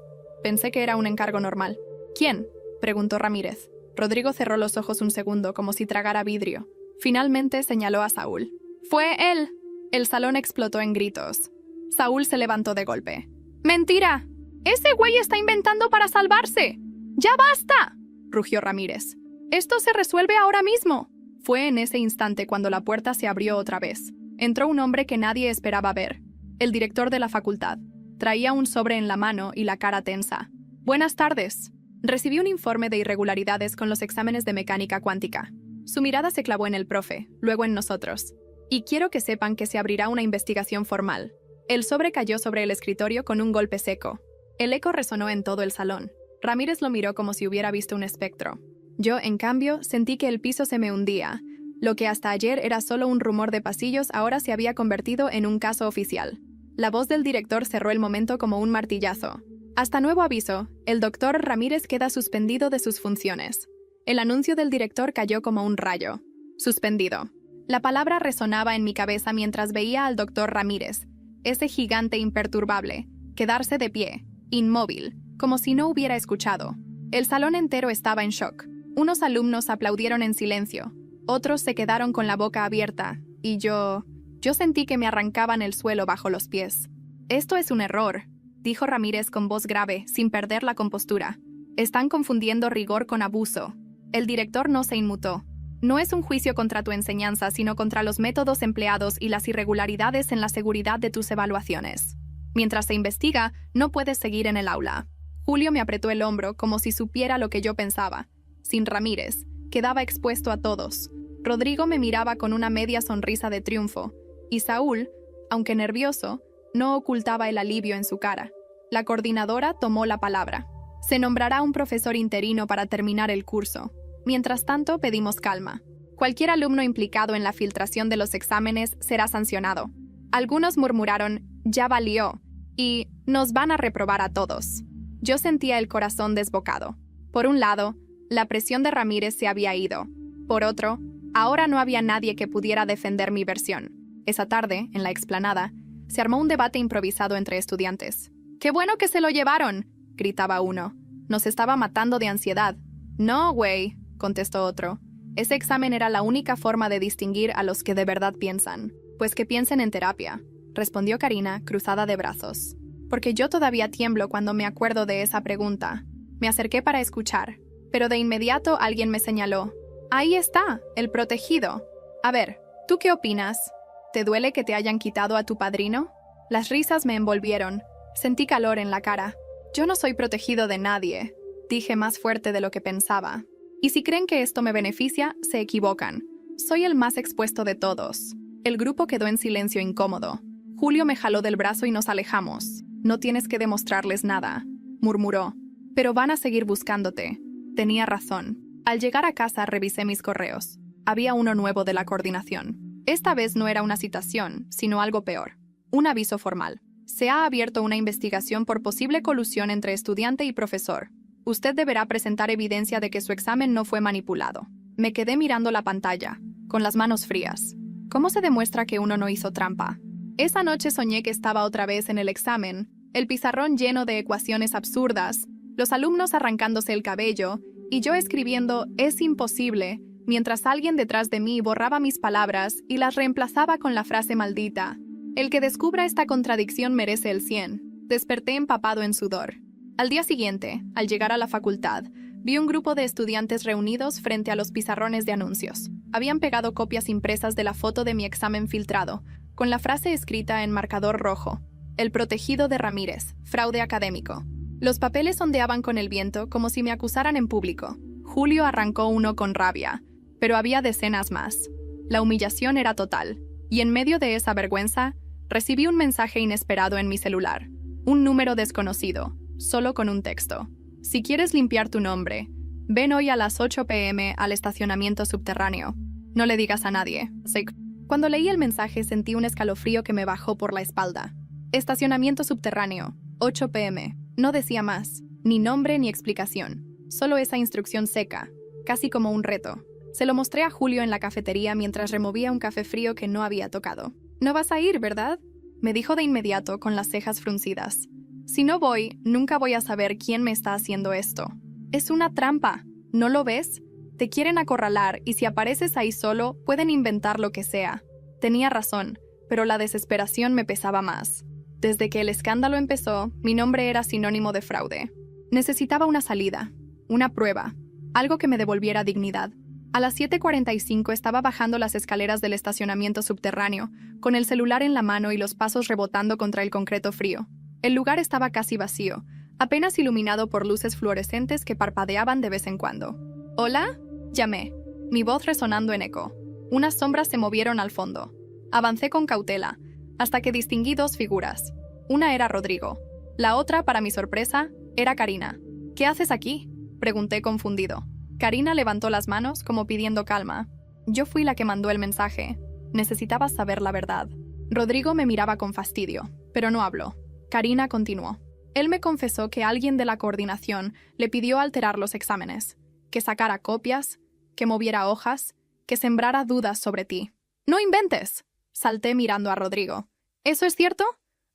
Pensé que era un encargo normal». «¿Quién?», preguntó Ramírez. Rodrigo cerró los ojos un segundo como si tragara vidrio. Finalmente señaló a Saúl. «¡Fue él!». El salón explotó en gritos. Saúl se levantó de golpe. «¡Mentira! ¡Ese güey está inventando para salvarse! ¡Ya basta!», rugió Ramírez. «Esto se resuelve ahora mismo». Fue en ese instante cuando la puerta se abrió otra vez. Entró un hombre que nadie esperaba ver. El director de la facultad. Traía un sobre en la mano y la cara tensa. «Buenas tardes. Recibí un informe de irregularidades con los exámenes de mecánica cuántica». Su mirada se clavó en el profe, luego en nosotros. Y quiero que sepan que se abrirá una investigación formal. El sobre cayó sobre el escritorio con un golpe seco. El eco resonó en todo el salón. Ramírez lo miró como si hubiera visto un espectro. Yo, en cambio, sentí que el piso se me hundía. Lo que hasta ayer era solo un rumor de pasillos ahora se había convertido en un caso oficial. La voz del director cerró el momento como un martillazo. Hasta nuevo aviso, el doctor Ramírez queda suspendido de sus funciones. El anuncio del director cayó como un rayo. Suspendido. La palabra resonaba en mi cabeza mientras veía al doctor Ramírez, ese gigante imperturbable, quedarse de pie, inmóvil, como si no hubiera escuchado. El salón entero estaba en shock. Unos alumnos aplaudieron en silencio, otros se quedaron con la boca abierta, y yo sentí que me arrancaban el suelo bajo los pies. «Esto es un error», dijo Ramírez con voz grave, sin perder la compostura. «Están confundiendo rigor con abuso». El director no se inmutó. «No es un juicio contra tu enseñanza, sino contra los métodos empleados y las irregularidades en la seguridad de tus evaluaciones. Mientras se investiga, no puedes seguir en el aula». Julio me apretó el hombro como si supiera lo que yo pensaba. Sin Ramírez, quedaba expuesto a todos. Rodrigo me miraba con una media sonrisa de triunfo, y Saúl, aunque nervioso, no ocultaba el alivio en su cara. La coordinadora tomó la palabra. «Se nombrará un profesor interino para terminar el curso. Mientras tanto, pedimos calma. Cualquier alumno implicado en la filtración de los exámenes será sancionado». Algunos murmuraron, «Ya valió», y «Nos van a reprobar a todos». Yo sentía el corazón desbocado. Por un lado, la presión de Ramírez se había ido. Por otro, ahora no había nadie que pudiera defender mi versión. Esa tarde, en la explanada, se armó un debate improvisado entre estudiantes. «¡Qué bueno que se lo llevaron!», gritaba uno. «Nos estaba matando de ansiedad». «No, güey», contestó otro. «Ese examen era la única forma de distinguir a los que de verdad piensan». «Pues que piensen en terapia», respondió Karina, cruzada de brazos. Porque yo todavía tiemblo cuando me acuerdo de esa pregunta. Me acerqué para escuchar, pero de inmediato alguien me señaló. «Ahí está, el protegido. A ver, ¿tú qué opinas? ¿Te duele que te hayan quitado a tu padrino?» Las risas me envolvieron. Sentí calor en la cara. «Yo no soy protegido de nadie», dije más fuerte de lo que pensaba. «Y si creen que esto me beneficia, se equivocan. Soy el más expuesto de todos». El grupo quedó en silencio incómodo. Julio me jaló del brazo y nos alejamos. «No tienes que demostrarles nada», murmuró. «Pero van a seguir buscándote». Tenía razón. Al llegar a casa revisé mis correos. Había uno nuevo de la coordinación. Esta vez no era una citación, sino algo peor. Un aviso formal. «Se ha abierto una investigación por posible colusión entre estudiante y profesor. Usted deberá presentar evidencia de que su examen no fue manipulado». Me quedé mirando la pantalla, con las manos frías. ¿Cómo se demuestra que uno no hizo trampa? Esa noche soñé que estaba otra vez en el examen, el pizarrón lleno de ecuaciones absurdas, los alumnos arrancándose el cabello, y yo escribiendo «es imposible», mientras alguien detrás de mí borraba mis palabras y las reemplazaba con la frase maldita. El que descubra esta contradicción merece el 100. Desperté empapado en sudor. Al día siguiente, al llegar a la facultad, vi un grupo de estudiantes reunidos frente a los pizarrones de anuncios. Habían pegado copias impresas de la foto de mi examen filtrado, con la frase escrita en marcador rojo: «El protegido de Ramírez, fraude académico». Los papeles ondeaban con el viento como si me acusaran en público. Julio arrancó uno con rabia, pero había decenas más. La humillación era total, y en medio de esa vergüenza, recibí un mensaje inesperado en mi celular. Un número desconocido, solo con un texto. «Si quieres limpiar tu nombre, ven hoy a las 8 p.m. al estacionamiento subterráneo. No le digas a nadie». Cuando leí el mensaje sentí un escalofrío que me bajó por la espalda. Estacionamiento subterráneo, 8 p.m. No decía más, ni nombre ni explicación. Solo esa instrucción seca, casi como un reto. Se lo mostré a Julio en la cafetería mientras removía un café frío que no había tocado. «No vas a ir, ¿verdad?», me dijo de inmediato con las cejas fruncidas. «Si no voy, nunca voy a saber quién me está haciendo esto. Es una trampa, ¿no lo ves? Te quieren acorralar y si apareces ahí solo, pueden inventar lo que sea». Tenía razón, pero la desesperación me pesaba más. Desde que el escándalo empezó, mi nombre era sinónimo de fraude. Necesitaba una salida, una prueba, algo que me devolviera dignidad. A las 7:45 estaba bajando las escaleras del estacionamiento subterráneo, con el celular en la mano y los pasos rebotando contra el concreto frío. El lugar estaba casi vacío, apenas iluminado por luces fluorescentes que parpadeaban de vez en cuando. «¿Hola?», llamé. mi voz resonando en eco. Unas sombras se movieron al fondo. Avancé con cautela, hasta que distinguí dos figuras. Una era Rodrigo. La otra, para mi sorpresa, era Karina. ¿Qué haces aquí?, pregunté confundido. Karina levantó las manos como pidiendo calma. Yo fui la que mandó el mensaje. Necesitaba saber la verdad. Rodrigo me miraba con fastidio, pero no habló. Karina continuó. Él me confesó que alguien de la coordinación le pidió alterar los exámenes, que sacara copias, que moviera hojas, que sembrara dudas sobre ti. ¡No inventes!, salté mirando a Rodrigo. ¿Eso es cierto?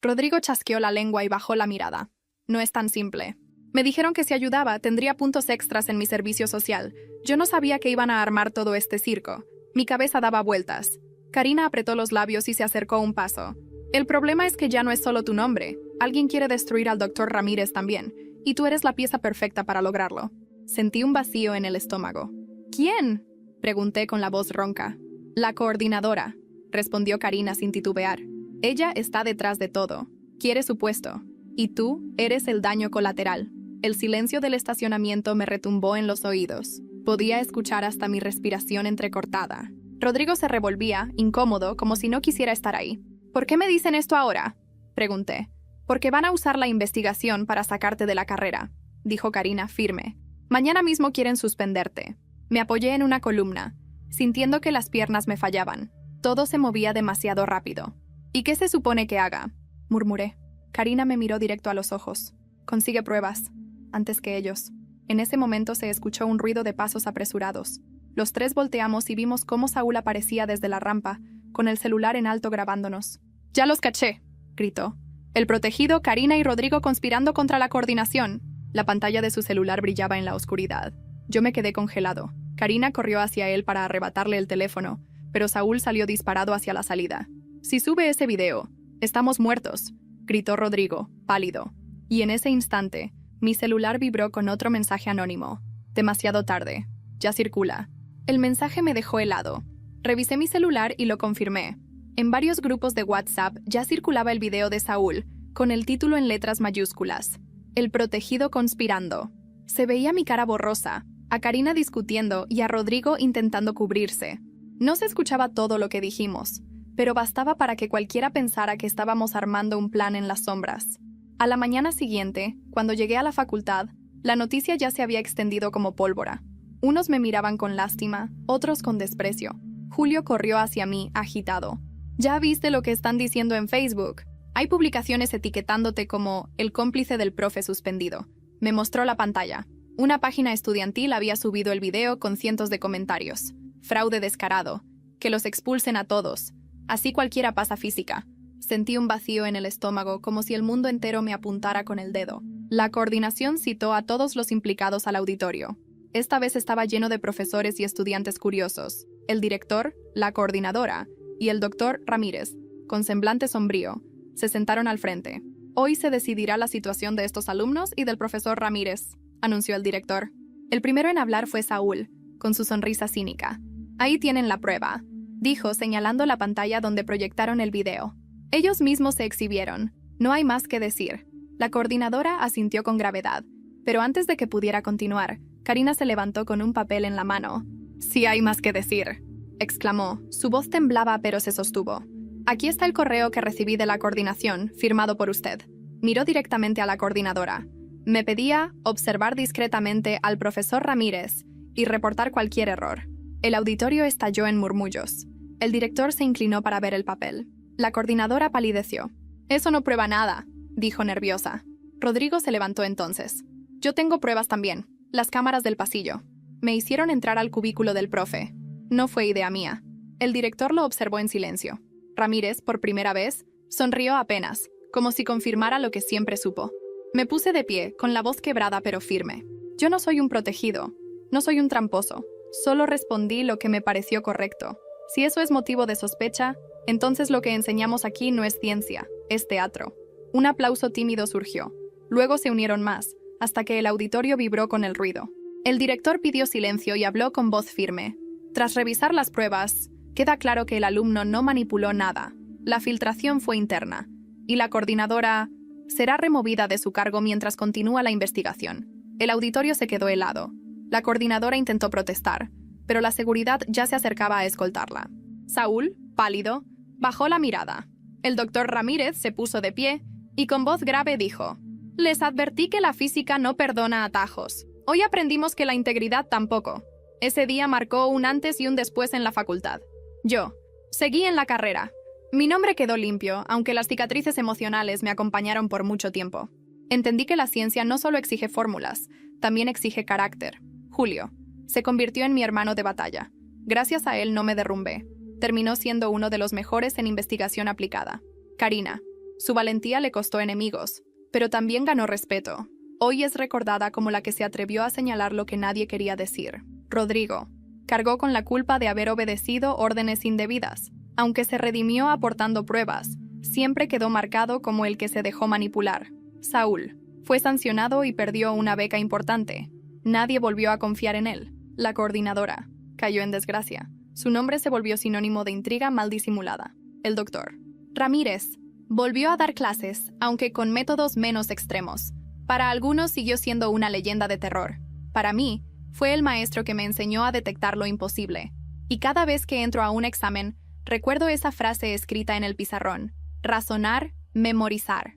Rodrigo chasqueó la lengua y bajó la mirada. No es tan simple. Me dijeron que si ayudaba tendría puntos extras en mi servicio social. Yo no sabía que iban a armar todo este circo. Mi cabeza daba vueltas. Karina apretó los labios y se acercó un paso. El problema es que ya no es solo tu nombre. Alguien quiere destruir al doctor Ramírez también, y tú eres la pieza perfecta para lograrlo. Sentí un vacío en el estómago. ¿Quién?, pregunté con la voz ronca. La coordinadora, respondió Karina sin titubear. Ella está detrás de todo. Quiere su puesto. Y tú eres el daño colateral. El silencio del estacionamiento me retumbó en los oídos. Podía escuchar hasta mi respiración entrecortada. Rodrigo se revolvía, incómodo, como si no quisiera estar ahí. ¿Por qué me dicen esto ahora?, pregunté. Porque van a usar la investigación para sacarte de la carrera, dijo Karina firme. Mañana mismo quieren suspenderte. Me apoyé en una columna, sintiendo que las piernas me fallaban. Todo se movía demasiado rápido. ¿Y qué se supone que haga?, murmuré. Karina me miró directo a los ojos. Consigue pruebas, antes que ellos. En ese momento se escuchó un ruido de pasos apresurados. Los tres volteamos y vimos cómo Saúl aparecía desde la rampa, con el celular en alto grabándonos. «¡Ya los caché!», gritó. El protegido, Karina y Rodrigo conspirando contra la coordinación. La pantalla de su celular brillaba en la oscuridad. Yo me quedé congelado. Karina corrió hacia él para arrebatarle el teléfono, pero Saúl salió disparado hacia la salida. «Si sube ese video, estamos muertos», gritó Rodrigo, pálido. Y en ese instante, mi celular vibró con otro mensaje anónimo. «Demasiado tarde. Ya circula». El mensaje me dejó helado. Revisé mi celular y lo confirmé. En varios grupos de WhatsApp ya circulaba el video de Saúl, con el título en letras mayúsculas. El protegido conspirando. Se veía mi cara borrosa, a Karina discutiendo y a Rodrigo intentando cubrirse. No se escuchaba todo lo que dijimos, pero bastaba para que cualquiera pensara que estábamos armando un plan en las sombras. A la mañana siguiente, cuando llegué a la facultad, la noticia ya se había extendido como pólvora. Unos me miraban con lástima, otros con desprecio. Julio corrió hacia mí, agitado. «¿Ya viste lo que están diciendo en Facebook? Hay publicaciones etiquetándote como el cómplice del profe suspendido». Me mostró la pantalla. Una página estudiantil había subido el video con cientos de comentarios. «Fraude descarado. Que los expulsen a todos. Así cualquiera pasa física». Sentí un vacío en el estómago, como si el mundo entero me apuntara con el dedo. La coordinación citó a todos los implicados al auditorio. Esta vez estaba lleno de profesores y estudiantes curiosos. El director, la coordinadora y el doctor Ramírez, con semblante sombrío, se sentaron al frente. «Hoy se decidirá la situación de estos alumnos y del profesor Ramírez», anunció el director. El primero en hablar fue Saúl, con su sonrisa cínica. «Ahí tienen la prueba», dijo señalando la pantalla donde proyectaron el video. Ellos mismos se exhibieron. No hay más que decir. La coordinadora asintió con gravedad, pero antes de que pudiera continuar, Karina se levantó con un papel en la mano. «Sí hay más que decir», exclamó. Su voz temblaba pero se sostuvo. «Aquí está el correo que recibí de la coordinación, firmado por usted». Miró directamente a la coordinadora. Me pedía observar discretamente al profesor Ramírez y reportar cualquier error. El auditorio estalló en murmullos. El director se inclinó para ver el papel. La coordinadora palideció. «Eso no prueba nada», dijo nerviosa. Rodrigo se levantó entonces. «Yo tengo pruebas también. Las cámaras del pasillo. Me hicieron entrar al cubículo del profe. No fue idea mía». El director lo observó en silencio. Ramírez, por primera vez, sonrió apenas, como si confirmara lo que siempre supo. Me puse de pie, con la voz quebrada pero firme. Yo no soy un protegido, no soy un tramposo. Solo respondí lo que me pareció correcto. Si eso es motivo de sospecha, entonces lo que enseñamos aquí no es ciencia, es teatro. Un aplauso tímido surgió. Luego se unieron más, hasta que el auditorio vibró con el ruido. El director pidió silencio y habló con voz firme. Tras revisar las pruebas, queda claro que el alumno no manipuló nada. La filtración fue interna, y la coordinadora será removida de su cargo mientras continúa la investigación. El auditorio se quedó helado. La coordinadora intentó protestar, pero la seguridad ya se acercaba a escoltarla. Saúl, pálido, bajó la mirada. El doctor Ramírez se puso de pie y con voz grave dijo: «Les advertí que la física no perdona atajos. Hoy aprendimos que la integridad tampoco». Ese día marcó un antes y un después en la facultad. Yo seguí en la carrera. Mi nombre quedó limpio, aunque las cicatrices emocionales me acompañaron por mucho tiempo. Entendí que la ciencia no solo exige fórmulas, también exige carácter. Julio se convirtió en mi hermano de batalla. Gracias a él no me derrumbé. Terminó siendo uno de los mejores en investigación aplicada. Karina, su valentía le costó enemigos, pero también ganó respeto. Hoy es recordada como la que se atrevió a señalar lo que nadie quería decir. Rodrigo cargó con la culpa de haber obedecido órdenes indebidas. Aunque se redimió aportando pruebas, siempre quedó marcado como el que se dejó manipular. Saúl fue sancionado y perdió una beca importante. Nadie volvió a confiar en él. La coordinadora cayó en desgracia. Su nombre se volvió sinónimo de intriga mal disimulada. El doctor Ramírez volvió a dar clases, aunque con métodos menos extremos. Para algunos siguió siendo una leyenda de terror. Para mí, fue el maestro que me enseñó a detectar lo imposible. Y cada vez que entro a un examen, recuerdo esa frase escrita en el pizarrón: razonar, memorizar.